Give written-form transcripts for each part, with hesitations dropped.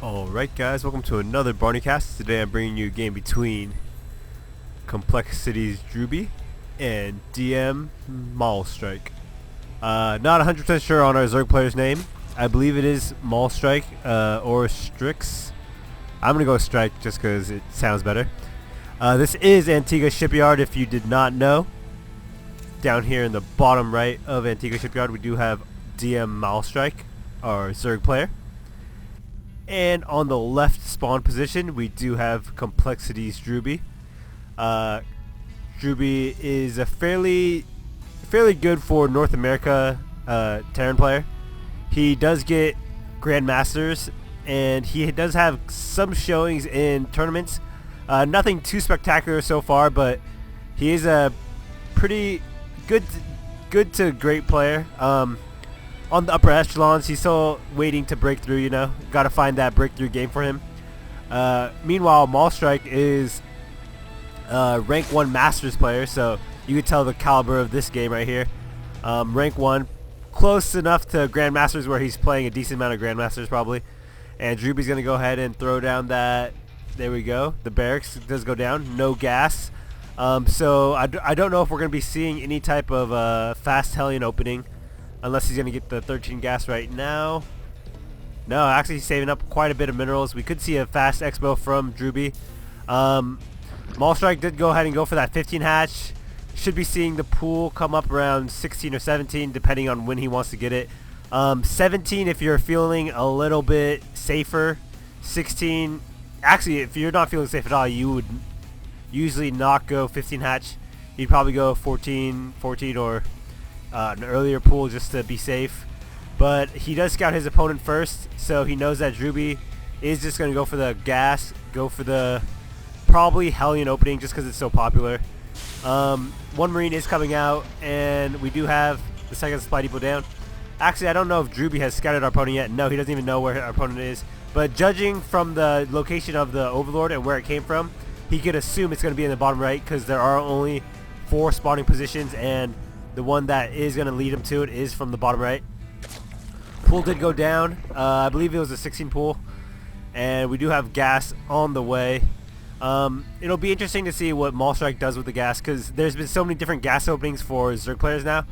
Alright guys, welcome to another barneycast. Today I'm bringing you a game between coLdrewbie and DMmalstryx. Not 100% sure on our Zerg player's name. I believe it is Malstrike or Strix. I'm going to go Strike just because it sounds better. This is Antiga Shipyard if you did not know. Down here in the bottom right of Antiga Shipyard we do have DMmalstryx, our Zerg player. And on the left spawn position, we do have coLdrewbie. Drewbie is a fairly good for North America Terran player. He does get Grandmasters, and he does have some showings in tournaments. Nothing too spectacular so far, but he is a pretty good to great player. On the upper echelons, he's still waiting to break through, you know. Got to find that breakthrough game for him. Meanwhile, Malstrike is rank 1 Masters player, so you could tell the caliber of this game right here. Rank 1, close enough to Grandmasters where he's playing a decent amount of Grandmasters probably. And Drewbie's going to go ahead and throw down that, there we go, the barracks does go down, no gas. So I don't know if we're going to be seeing any type of fast Hellion opening. Unless he's going to get the 13 gas right now. No, actually he's saving up quite a bit of minerals. We could see a fast expo from Drewbie. Malstrike did go ahead and go for that 15 hatch. Should be seeing the pool come up around 16 or 17 depending on when he wants to get it. 17 if you're feeling a little bit safer. 16, actually if you're not feeling safe at all, you would usually not go 15 hatch. You'd probably go 14 or an earlier pool just to be safe. But he does scout his opponent first, so he knows that Drewbie is just going to go for the gas, go for the probably Hellion opening just because it's so popular. One Marine is coming out, and we do have the second supply depot down. Actually, I don't know if Drewbie has scouted our opponent yet. No, he doesn't even know where our opponent is. But judging from the location of the Overlord and where it came from, he could assume it's going to be in the bottom right because there are only 4 spawning positions, and the one that is going to lead him to it is from the bottom right. Pool did go down. I believe it was a 16 pool. And we do have gas on the way. It'll be interesting to see what Malstrike does with the gas because there's been so many different gas openings for Zerg players now.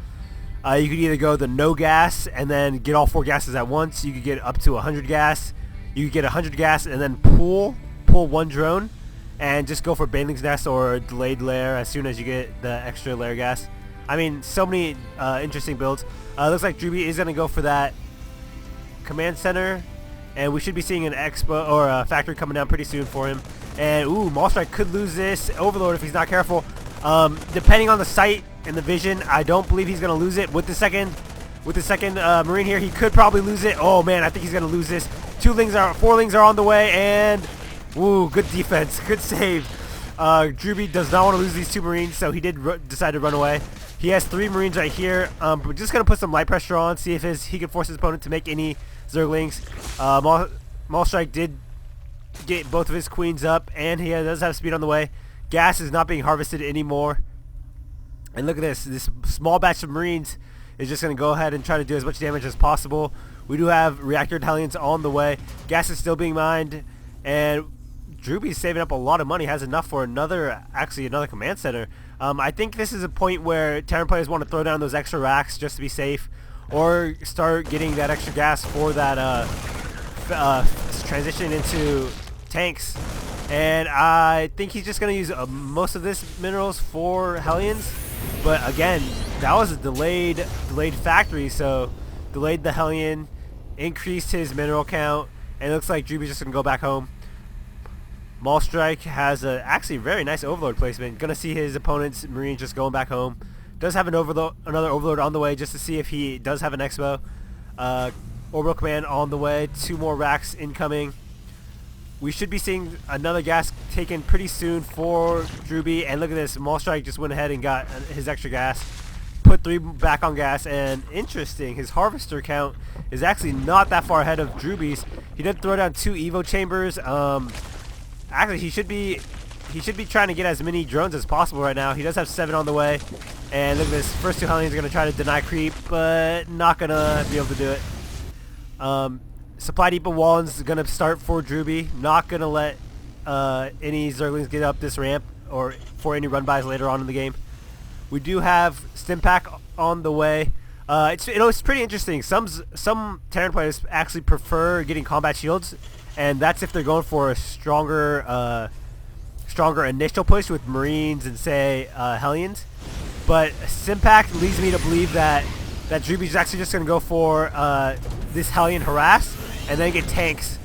You could either go the no gas and then get all 4 gases at once. You could get up to 100 gas. You could get 100 gas and then pull 1 drone and just go for Baneling's Nest or delayed lair as soon as you get the extra lair gas. I mean, so many interesting builds. Looks like Drewbie is going to go for that command center, and we should be seeing an expo or a factory coming down pretty soon for him. And ooh, Malstrike could lose this Overlord if he's not careful. Depending on the sight and the vision, I don't believe he's going to lose it. With the second Marine here, he could probably lose it. Oh man, I think he's going to lose this. 4 lings are on the way, and ooh, good defense, good save. Drewbie does not want to lose these 2 Marines, so he did decide to run away. He has 3 Marines right here. We're just going to put some light pressure on, see if he can force his opponent to make any Zerglings. Malstrike did get both of his queens up, and he does have speed on the way. Gas is not being harvested anymore. And look at this small batch of Marines is just going to go ahead and try to do as much damage as possible. We do have reactor Hellions on the way. Gas is still being mined, and Drewbie's saving up a lot of money, has enough for another command center. I think this is a point where Terran players want to throw down those extra racks just to be safe, or start getting that extra gas for that transition into tanks. And I think he's just going to use most of this minerals for Hellions. But again, that was a delayed factory, so delayed the Hellion, increased his mineral count, and it looks like Drewbie's just going to go back home. Malstrike has a actually very nice Overlord placement. Gonna see his opponent's Marine just going back home. Does have another Overlord on the way just to see if he does have an Expo. Orbital Command on the way. 2 more racks incoming. We should be seeing another gas taken pretty soon for Drewbie. And look at this, Malstrike just went ahead and got his extra gas. Put 3 back on gas, and interesting, his harvester count is actually not that far ahead of Drewbie's. He did throw down 2 Evo chambers. Actually, he should be trying to get as many drones as possible right now. He does have 7 on the way. And look at this, first 2 Hellions are going to try to deny creep, but not going to be able to do it. Supply Depot Wallen's going to start for DrewBie. Not going to let any Zerglings get up this ramp or for any run-bys later on in the game. We do have Stimpack on the way. It's pretty interesting. Some Terran players actually prefer getting combat shields, and that's if they're going for a stronger initial push with Marines and say Hellions. But Stimpack leads me to believe that DrewBie's actually just going to go for this Hellion harass and then get tanks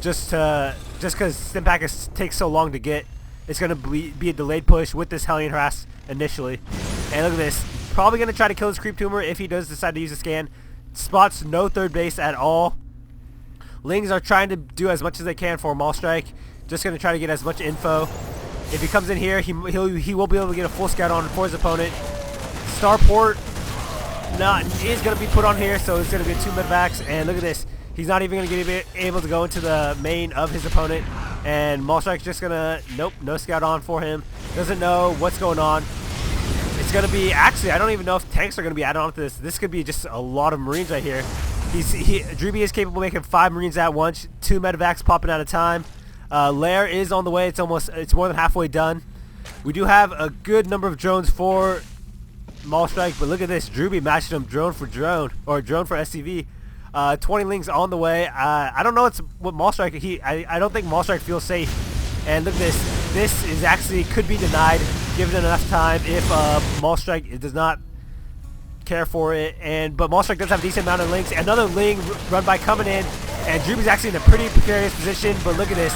just because Stimpack takes so long to get. It's going to be a delayed push with this Hellion harass initially. And look at this. Probably going to try to kill his creep tumor if he does decide to use a scan. Spots no third base at all. Lings are trying to do as much as they can for Malstrike. Just going to try to get as much info. If he comes in here, he will be able to get a full scout on for his opponent. Starport is going to be put on here, so it's going to be a 2 medvacs. And look at this. He's not even going to get able to go into the main of his opponent. And Malstrike's just going to, nope, no scout on for him. Doesn't know what's going on. It's going to be, actually, I don't even know if tanks are going to be added on to this. This could be just a lot of Marines right here. DrewBie is capable of making 5 Marines at once. 2 medevacs popping at a time. Lair is on the way. It's more than halfway done. We do have a good number of drones for Malstrike, but look at this. DrewBie matched him drone for drone, or drone for SCV. 20 Lings on the way. I don't know what Malstrike, I don't think Malstrike feels safe. And look at this. This is actually could be denied given enough time if Malstrike does not care for it. But Malstrike does have a decent amount of Lings. Another Ling run by coming in, and DrewBie's actually in a pretty precarious position. But look at this.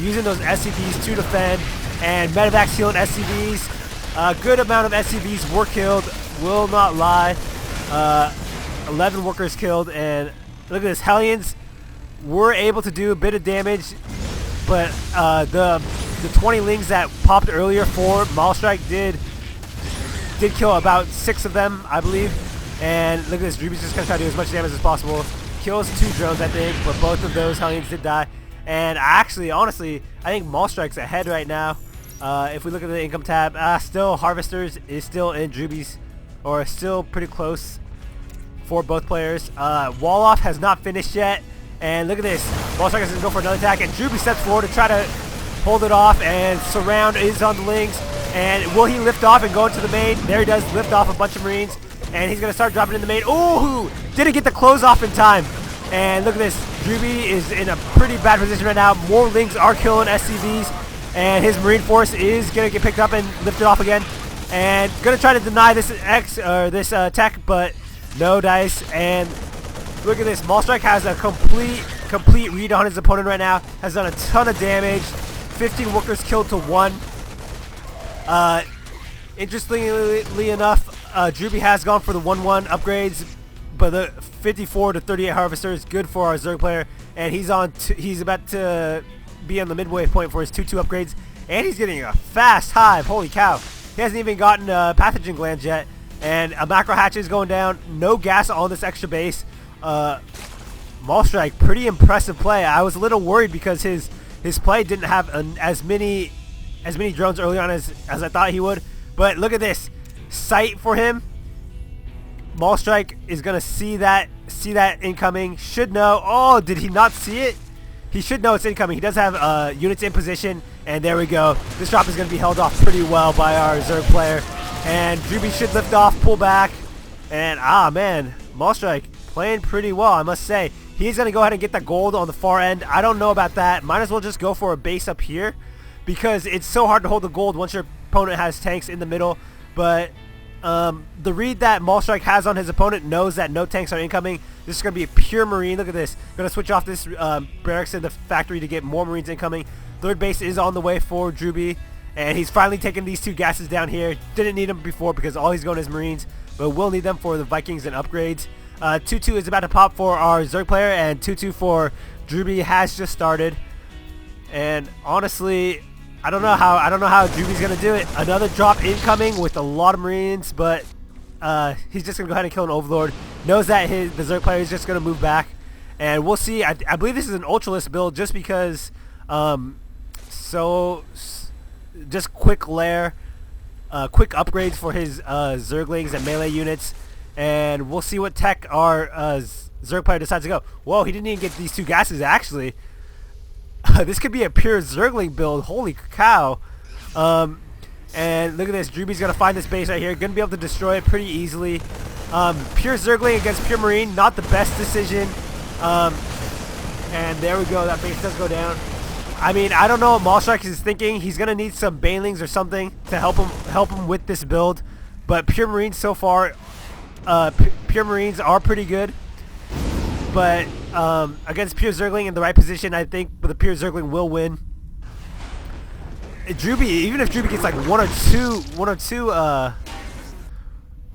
Using those SCVs to defend, and medevacs healing SCVs. A good amount of SCVs were killed, will not lie. 11 workers killed, and look at this. Hellions were able to do a bit of damage, but the 20 Lings that popped earlier for Malstrike did kill about 6 of them, I believe. And look at this. DrewBie's just going to try to do as much damage as possible. Kills 2 drones, I think, but both of those Hellions did die. And actually, honestly, I think Malstrike's ahead right now. If we look at the income tab, still Harvesters is still in DrewBie's, or still pretty close for both players. Wall-off has not finished yet, and look at this. Malstrike is going to go for another attack, and DrewBie steps forward to try to hold it off, and Surround is on the Lings. And will he lift off and go into the main? There he does, lift off a bunch of Marines, and he's going to start dropping in the main. Ooh, didn't get the close off in time. And look at this. DrewBie is in a pretty bad position right now. More Lings are killing SCVs, and his Marine Force is going to get picked up and lifted off again. And going to try to deny this tech, but no dice. And look at this. Malstrike has a complete read on his opponent right now. Has done a ton of damage. 15 workers killed to 1. Interestingly enough, DrewBie has gone for the 1-1 upgrades, but the 54 to 38 Harvester is good for our Zerg player, and he's about to be on the midway point for his 2-2 upgrades, and he's getting a fast hive. Holy cow! He hasn't even gotten pathogen glands yet, and a macro hatch is going down. No gas on this extra base. Malstrike, pretty impressive play. I was a little worried because his play didn't have as many drones early on as I thought he would. But look at this. Sight for him. Malstrike is going to see that incoming. Should know. Oh, did he not see it? He should know it's incoming. He does have units in position. And there we go. This drop is going to be held off pretty well by our Zerg player. And DrewBie should lift off, pull back. And, man, Malstrike playing pretty well, I must say. He's going to go ahead and get the gold on the far end. I don't know about that. Might as well just go for a base up here, because it's so hard to hold the gold once your opponent has tanks in the middle. But the read that Malstrike has on his opponent knows that no tanks are incoming. This is going to be a pure Marine. Look at this. Going to switch off this barracks in the factory to get more Marines incoming. Third base is on the way for DrewBie, and he's finally taking these 2 gases down here. Didn't need them before because all he's going is Marines, but will need them for the Vikings and upgrades. 2-2 is about to pop for our Zerg player, and 2-2 for DrewBie has just started. And honestly, I don't know how DrewBie's gonna do it. Another drop incoming with a lot of Marines, but he's just gonna go ahead and kill an Overlord. Knows that the Zerg player is just gonna move back, and we'll see. I believe this is an Ultralist build just because. Just quick lair, quick upgrades for his Zerglings and melee units. And we'll see what tech our Zerg player decides to go. Whoa, he didn't even get these 2 gases, actually. This could be a pure Zergling build. Holy cow. And look at this. DrewBie's going to find this base right here. Going to be able to destroy it pretty easily. Pure Zergling against pure Marine. Not the best decision. And there we go. That base does go down. I mean, I don't know what DMmalstryx is thinking. He's going to need some banelings or something to help him with this build. But pure Marines so far, pure Marines are pretty good. But against pure Zergling in the right position, I think the pure Zergling will win. DrewBie, even if DrewBie gets like one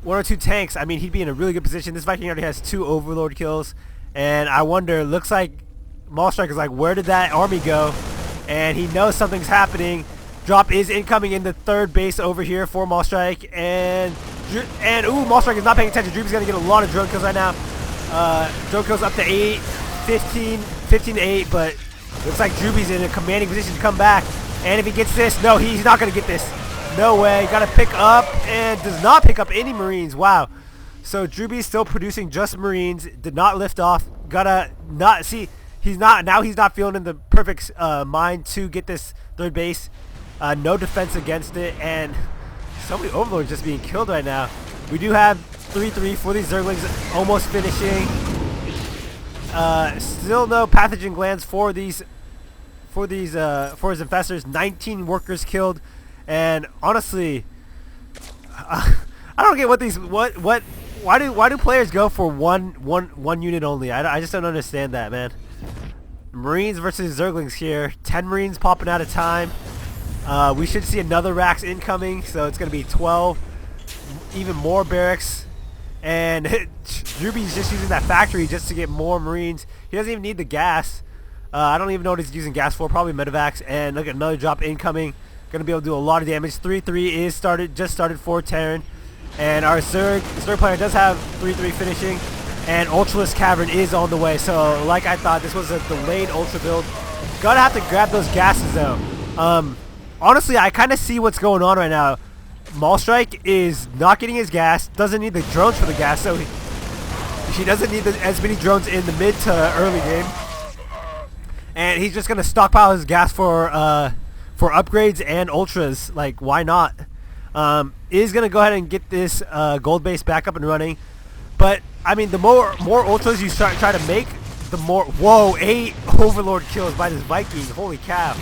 or two tanks, I mean, he'd be in a really good position. This Viking already has 2 Overlord kills, and I wonder, looks like DMmalstryx is like, where did that army go? And he knows something's happening. Drop is incoming in the 3rd base over here for DMmalstryx, and DMmalstryx is not paying attention. DrewBie's gonna get a lot of drone kills right now. Drone kills up to 15 to 8, but looks like DrewBie's in a commanding position to come back. And if he gets this, no, he's not gonna get this. No way. Got to pick up, and does not pick up any Marines. Wow. So DrewBie's still producing just Marines. Did not lift off. Gotta not see. He's not feeling in the perfect mind to get this 3rd base. No defense against it, and so many Overlords just being killed right now. We do have 3-3 for these Zerglings almost finishing. Still no pathogen glands for his infestors. 19 workers killed, and honestly, I don't get why do players go for one unit only? I just don't understand that, man. Marines versus Zerglings here. 10 Marines popping out of time. We should see another Rax incoming, so it's going to be 12. Even more barracks. And DrewBie's just using that factory just to get more Marines. He doesn't even need the gas. I don't even know what he's using gas for. Probably medevacs. And look at another drop incoming. Going to be able to do a lot of damage. 3-3 is just started for Terran. And our Zerg player does have 3-3 finishing. And Ultraless Cavern is on the way. So like I thought, this was a delayed Ultra build. Gonna have to grab those gases though. Honestly, I kind of see what's going on right now. DMmalstryx is not getting his gas. Doesn't need the drones for the gas. So he doesn't need as many drones in the mid to early game. And he's just gonna stockpile his gas for upgrades and ultras. Like, why not? Is gonna go ahead and get this gold base back up and running. But I mean, the more ultras you try to make, the more. Whoa, 8 Overlord kills by this Viking. Holy cow!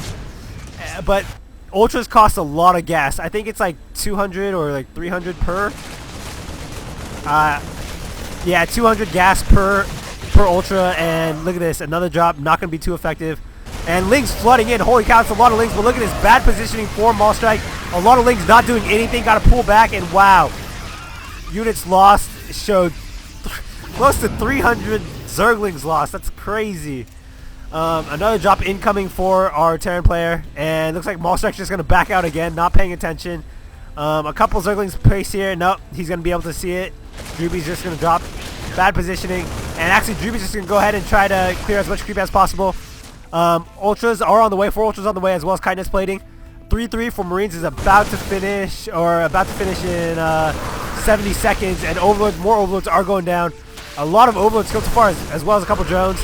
But ultras cost a lot of gas. I think it's like 200 or like 300 per. Yeah, 200 gas per ultra. And look at this, another drop. Not gonna be too effective. And Lings flooding in. Holy cow, it's a lot of Lings. But look at this bad positioning for DMmalstryx. A lot of Lings not doing anything. Got to pull back, and wow, units lost showed close to 300 Zerglings lost. That's crazy. Another drop incoming for our Terran player, and looks like DMmalstryx just going to back out again, not paying attention. A couple Zerglings place here. Nope, he's going to be able to see it. DrewBie's just going to drop. Bad positioning, and actually DrewBie's just going to go ahead and try to clear as much creep as possible. Ultras are on the way. 4 ultras on the way, as well as kindness plating. 3-3 for Marines is about to finish, in 70 seconds, and Overlords, more Overlords are going down. A lot of Overlords killed so far, as well as a couple drones.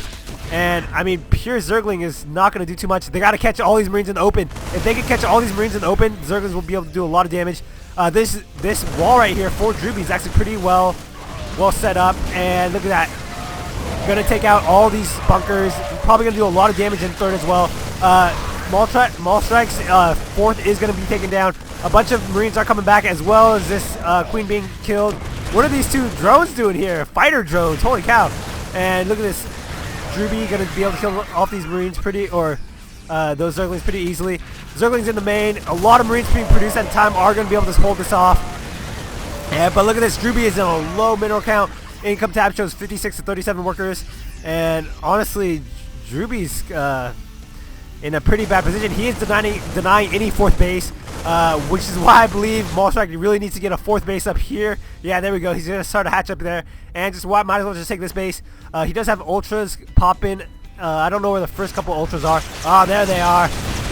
And I mean, pure Zergling is not going to do too much. They got to catch all these Marines in the open. If they can catch all these Marines in the open, Zerglings will be able to do a lot of damage. This wall right here for DrewBie is actually pretty well set up, and look at that. Gonna take out all these bunkers. Probably gonna do a lot of damage in 3rd as well. DMmalstryx 4th is gonna be taken down. A bunch of Marines are coming back, as well as this Queen being killed. What are these 2 drones doing here? Fighter drones, holy cow. And look at this. DrewBie gonna be able to kill off these Marines those Zerglings pretty easily. Zerglings in the main. A lot of Marines being produced at a time are gonna be able to hold this off. Yeah, but look at this. DrewBie is in a low mineral count. Income tab shows 56 to 37 workers, and honestly, DrewBie's in a pretty bad position. He is denying any 4th base, which is why I believe DMmalstryx really needs to get a 4th base up here. Yeah, there we go. He's gonna start a hatch up there, and might as well just take this base. He does have ultras popping. I don't know where the first couple ultras are. Ah, there they are.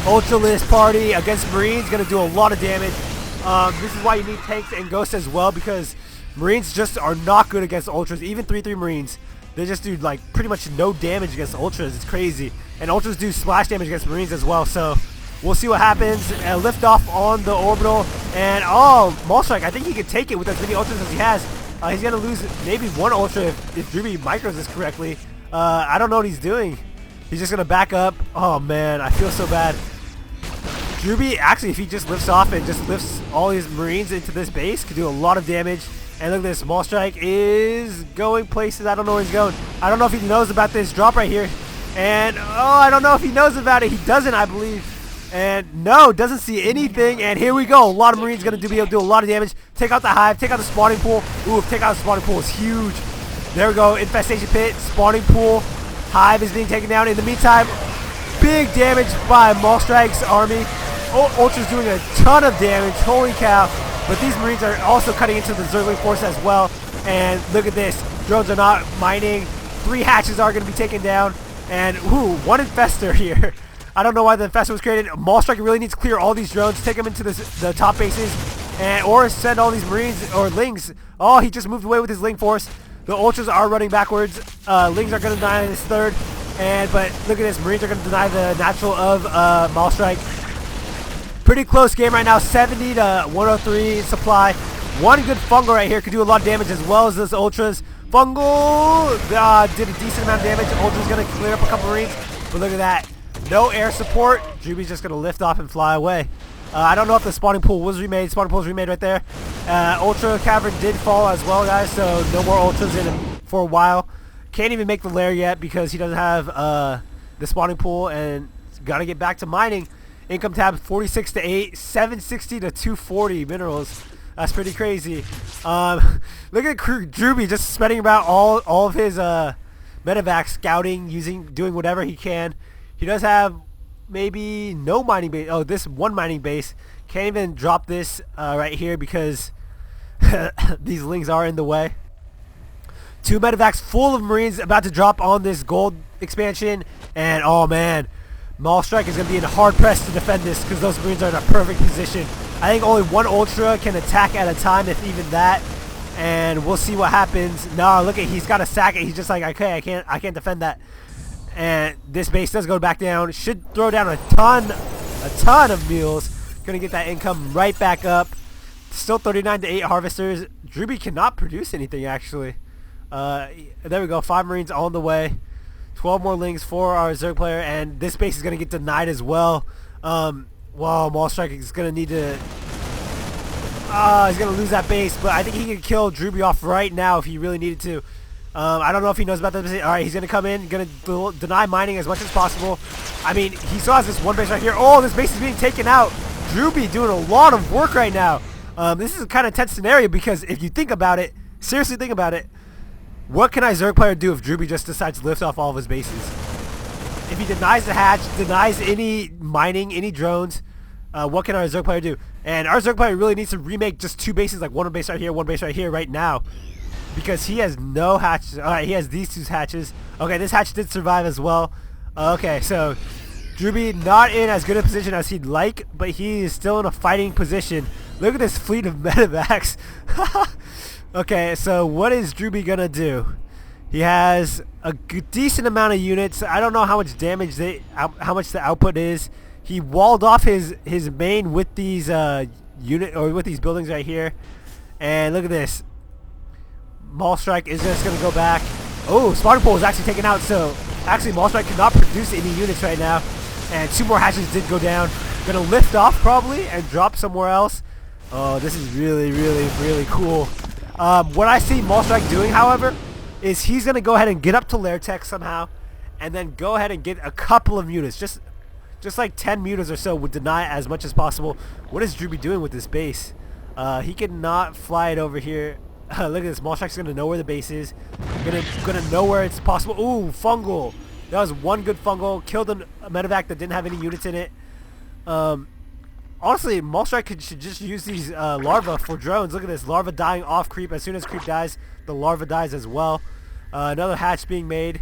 Ultraless party against Marines, gonna do a lot of damage. This is why you need tanks and ghosts as well, because Marines just are not good against ultras. Even 3-3 Marines, they just do like pretty much no damage against Ultras. It's crazy. And Ultras do splash damage against Marines as well. So we'll see what happens. Lift off on the orbital. And oh, DMmalstryx, I think he can take it with as many Ultras as he has. He's going to lose maybe one Ultra if DrewBie micros this correctly. I don't know what he's doing. He's just going to back up. Oh man, I feel so bad. DrewBie, actually, if he just lifts off and just lifts all his Marines into this base, could do a lot of damage. And look at this, DMmalstryx is going places. I don't know where he's going. I don't know if he knows about this drop right here. And, oh, I don't know if he knows about it. He doesn't, I believe. And, no, doesn't see anything. And here we go. A lot of Marines going to be able to do a lot of damage. Take out the hive. Take out the spawning pool. Ooh, take out the spawning pool is huge. There we go. Infestation pit. Spawning pool. Hive is being taken down. In the meantime, big damage by DMmalstryx's army. Ultra's doing a ton of damage. Holy cow. But these Marines are also cutting into the Zergling force as well. And look at this. Drones are not mining. 3 hatches are going to be taken down. And, ooh, 1 infestor here. I don't know why the infestor was created. DMmalstryx really needs to clear all these drones. Take them into the top bases. Or send all these Marines or Lings. Oh, he just moved away with his Ling force. The Ultras are running backwards. Lings are going to deny this third. But look at this. Marines are going to deny the natural of DMmalstryx. Pretty close game right now, 70 to 103 supply. One good fungal right here could do a lot of damage as well as those Ultras. Fungal did a decent amount of damage. Ultra's going to clear up a couple Marines. But look at that. No air support. DrewBie's just going to lift off and fly away. I don't know if the spawning pool was remade. Spawning pool was remade right there. Ultra Cavern did fall as well, guys. So no more Ultras in him for a while. Can't even make the lair yet because he doesn't have the spawning pool. And got to get back to mining. Income tab 46 to 8, 760 to 240 minerals. That's pretty crazy. Look at DrewBie just spreading about all of his medevacs, scouting, doing whatever he can. He does have maybe no mining base. Oh, this one mining base. Can't even drop this right here because these Lings are in the way. 2 medevacs full of Marines about to drop on this gold expansion. And oh man. DMmalstryx is going to be in hard press to defend this because those Marines are in a perfect position. I think only 1 Ultra can attack at a time, if even that. And we'll see what happens. No, look at, he's got to sack it. He's just like, okay, I can't defend that. And this base does go back down. Should throw down a ton of mules. Going to get that income right back up. Still 39 to 8 harvesters. DrewBie cannot produce anything actually. There we go. 5 Marines on the way. 12 more Lings for our Zerg player, and this base is going to get denied as well. Wow, DMmalstryx is going to need to... he's going to lose that base, but I think he can kill DrewBie off right now if he really needed to. I don't know if he knows about that. Alright, he's going to come in, going to deny mining as much as possible. I mean, he still has this one base right here. Oh, this base is being taken out. DrewBie doing a lot of work right now. This is a kind of tense scenario because if you think about it, seriously think about it, what can a Zerg player do if DrewBie just decides to lift off all of his bases? If he denies the hatch, denies any mining, any drones, what can our Zerg player do? And our Zerg player really needs to remake just 2 bases, like one base right here, one base right here, right now. Because he has no hatches. Alright, he has these 2 hatches. Okay, this hatch did survive as well. Okay, so DrewBie not in as good a position as he'd like, but he is still in a fighting position. Look at this fleet of medevacs. Okay, so what is DrewBie gonna do? He has a decent amount of units. I don't know how much damage how much the output is. He walled off his main with these with these buildings right here. And look at this. DMmalstryx is just gonna go back. Oh, spawning pool is actually taken out. So actually, DMmalstryx cannot produce any units right now. And 2 more hatches did go down. Gonna lift off probably and drop somewhere else. Oh, this is really, really, really cool. What I see DMmalstryx doing, however, is he's going to go ahead and get up to lair tech somehow, and then go ahead and get a couple of units. Just like 10 mutas or so would deny as much as possible. What is DrewBie doing with this base? He cannot fly it over here. Look at this. DMmalstryx is going to know where the base is. Gonna know where it's possible. Ooh, fungal. That was one good fungal. Killed a medevac that didn't have any units in it. Honestly, DMmalstryx should just use these larvae for drones. Look at this. Larva dying off creep. As soon as creep dies, the larva dies as well. Another hatch being made.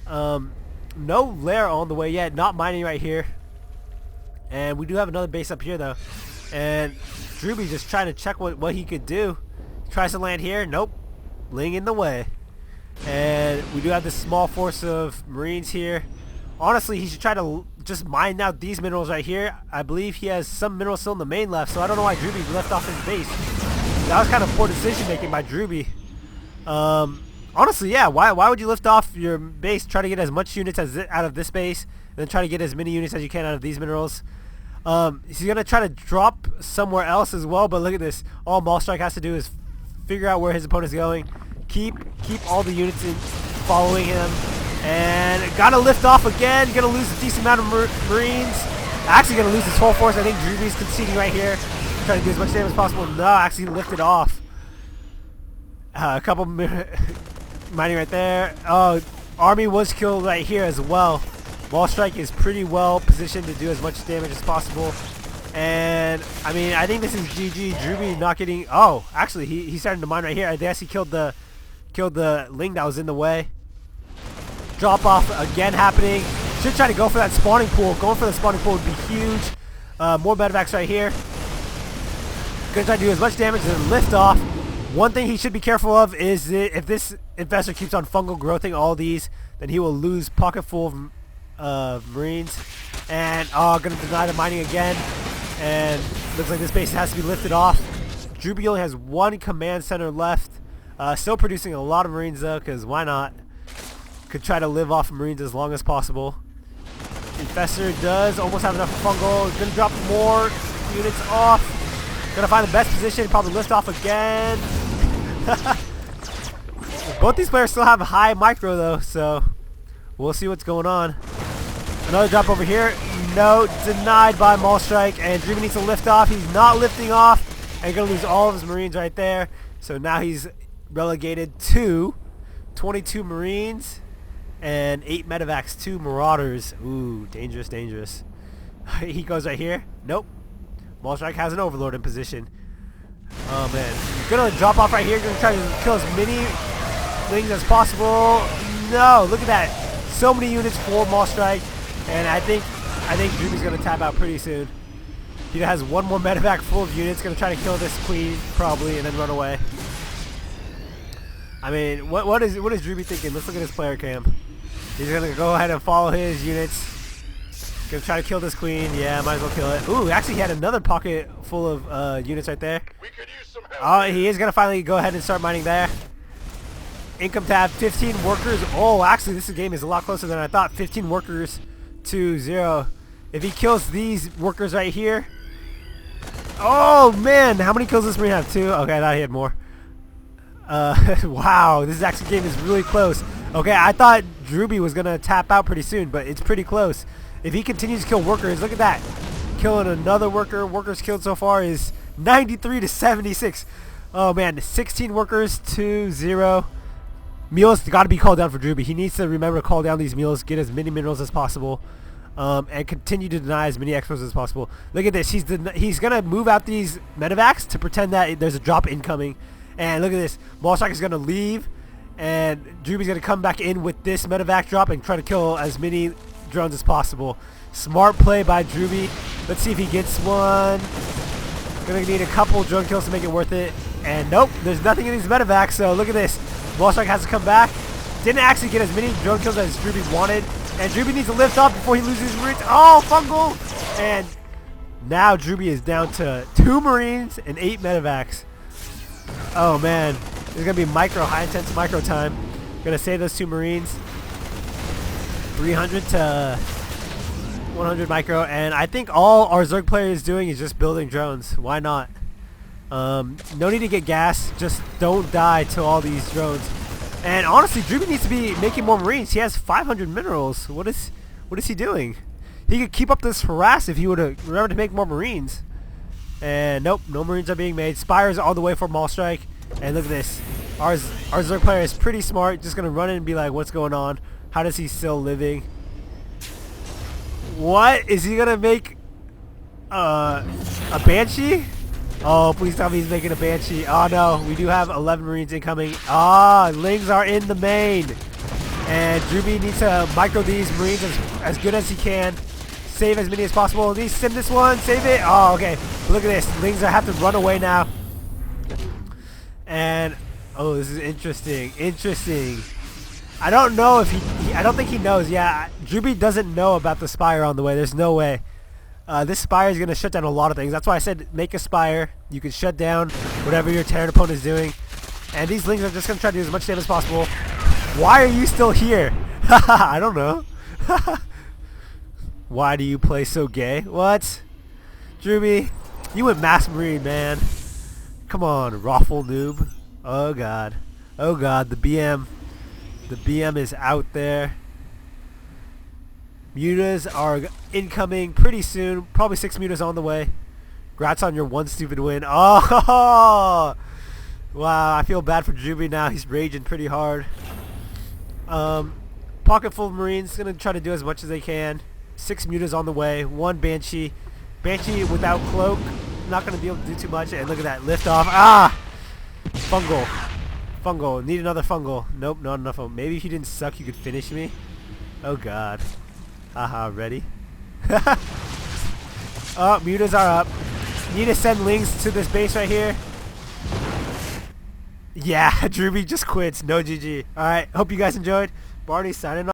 No lair on the way yet. Not mining right here. And we do have another base up here, though. And DrewBie just trying to check what he could do. Tries to land here. Nope. Ling in the way. And we do have this small force of Marines here. Honestly, he should try to just mine out these minerals right here. I believe he has some minerals still in the main left, so I don't know why DrewBie left off his base. That was kind of poor decision making by DrewBie. Honestly, yeah, why would you lift off your base, try to get as much units as out of this base, and then try to get as many units as you can out of these minerals? He's going to try to drop somewhere else as well, but look at this. All DMmalstryx has to do is figure out where his opponent's going, keep all the units in following him, and gotta lift off again. Gonna lose a decent amount of Marines. Actually gonna lose his whole force. I think DrewBie's conceding right here, trying to do as much damage as possible. No, actually lifted off. A couple mining right there. Oh, army was killed right here as well. DMmalstryx is pretty well positioned to do as much damage as possible. And I mean, I think this is GG. DrewBie not getting. Oh, actually, he started to mine right here. I guess he killed the Ling that was in the way. Drop off again happening. Should try to go for that spawning pool. Going for the spawning pool would be huge. More medevacs right here. Gonna try to do as much damage as lift off. One thing he should be careful of is that if this infestor keeps on fungal growthing all these, then he will lose pocket full of Marines. And gonna deny the mining again. And looks like this base has to be lifted off. DrewBie only has one command center left. Still producing a lot of Marines though, because why not? Could try to live off of Marines as long as possible. Infestor does almost have enough fungal. Gonna drop more units off. Gonna find the best position. Probably lift off again. Both these players still have high micro though, so we'll see what's going on. Another drop over here. No, denied by DMmalstryx, and DrewBie needs to lift off. He's not lifting off, and gonna lose all of his Marines right there. So now he's relegated to 22 Marines and 8 medevacs, 2 Marauders. Ooh, dangerous, dangerous. He goes right here. Nope. DMmalstryx has an Overlord in position. Oh man, gonna drop off right here. Gonna try to kill as many things as possible. No, look at that. So many units for DMmalstryx, and I think DrewBie's gonna tap out pretty soon. He has one more medevac full of units. Gonna try to kill this queen probably, and then run away. I mean, what is DrewBie thinking? Let's look at his player cam. He's gonna go ahead and follow his units. Gonna try to kill this queen. Yeah, might as well kill it. Ooh, actually he had another pocket full of units right there. We could use some help. Oh, he is gonna finally go ahead and start mining there. Income tab, 15 workers. Oh, actually this game is a lot closer than I thought. 15 workers to 0. If he kills these workers right here. Oh man, how many kills does this Marine have? 2? Okay, I thought he had more. Wow, this actually game is really close. Okay, I thought DrewBie was gonna tap out pretty soon, but it's pretty close. If he continues to kill workers, look at that. Killing another worker. Workers killed so far is 93 to 76. Oh man, 16 workers to 0. Meals got to be called down for DrewBie. He needs to remember to call down these meals, get as many minerals as possible, and continue to deny as many expos as possible. Look at this. He's gonna move out these medevacs to pretend that there's a drop incoming. And look at this. DMmalstryx is gonna leave, and DrewBie's gonna come back in with this medevac drop and try to kill as many drones as possible. Smart play by DrewBie. Let's see if he gets one. Gonna need a couple drone kills to make it worth it. And nope, there's nothing in these medevacs. So look at this. DMmalstryx has to come back. Didn't actually get as many drone kills as DrewBie wanted. And DrewBie needs to lift off before he loses his Marines. Oh, fungal! And now DrewBie is down to 2 Marines and 8 medevacs. Oh man, there's gonna be high intense micro time. Gonna save those 2 Marines. 300 to 100 micro, and I think all our Zerg player is doing is just building drones. Why not? No need to get gas. Just don't die to all these drones. And honestly, DrewBie needs to be making more Marines. He has 500 minerals. What is he doing? He could keep up this harass if he would have remembered to make more Marines. And nope, no Marines are being made. Spires all the way for DMmalstryx. And look at this. Our Zerg player is pretty smart. Just gonna run in and be like, what's going on? How does he still living? What? Is he gonna make a Banshee? Oh, please tell me he's making a Banshee. Oh no, we do have 11 Marines incoming. Ah, Lings are in the main. And DrewBie needs to micro these Marines as good as he can. Save as many as possible. At least sim this one. Save it. Oh, okay. Look at this. Lings have to run away now. And, oh, this is interesting. Interesting. I don't know if I don't think he knows. Yeah, DrewBie doesn't know about the spire on the way. There's no way. This spire is going to shut down a lot of things. That's why I said make a spire. You can shut down whatever your Terran opponent is doing. And these lings are just going to try to do as much damage as possible. Why are you still here? I don't know. Why do you play so gay? What? DrewBie, you went Mass Marine, man. Come on, Raffle noob. Oh god. Oh god, the BM. The BM is out there. Mutas are incoming pretty soon. Probably 6 mutas on the way. Congrats on your one stupid win. Oh! Wow, I feel bad for DrewBie now. He's raging pretty hard. Pocket full of Marines. Gonna try to do as much as they can. 6 mutas on the way. 1 Banshee. Banshee without cloak. Not gonna be able to do too much. And look at that lift off. Ah! Fungal. Fungal. Need another fungal. Nope, not enough. Maybe if you didn't suck, you could finish me. Oh god. Haha, ready? Oh, mutas are up. Need to send lings to this base right here. Yeah, DrewBie just quits. No GG. Alright, hope you guys enjoyed. Barney signing off.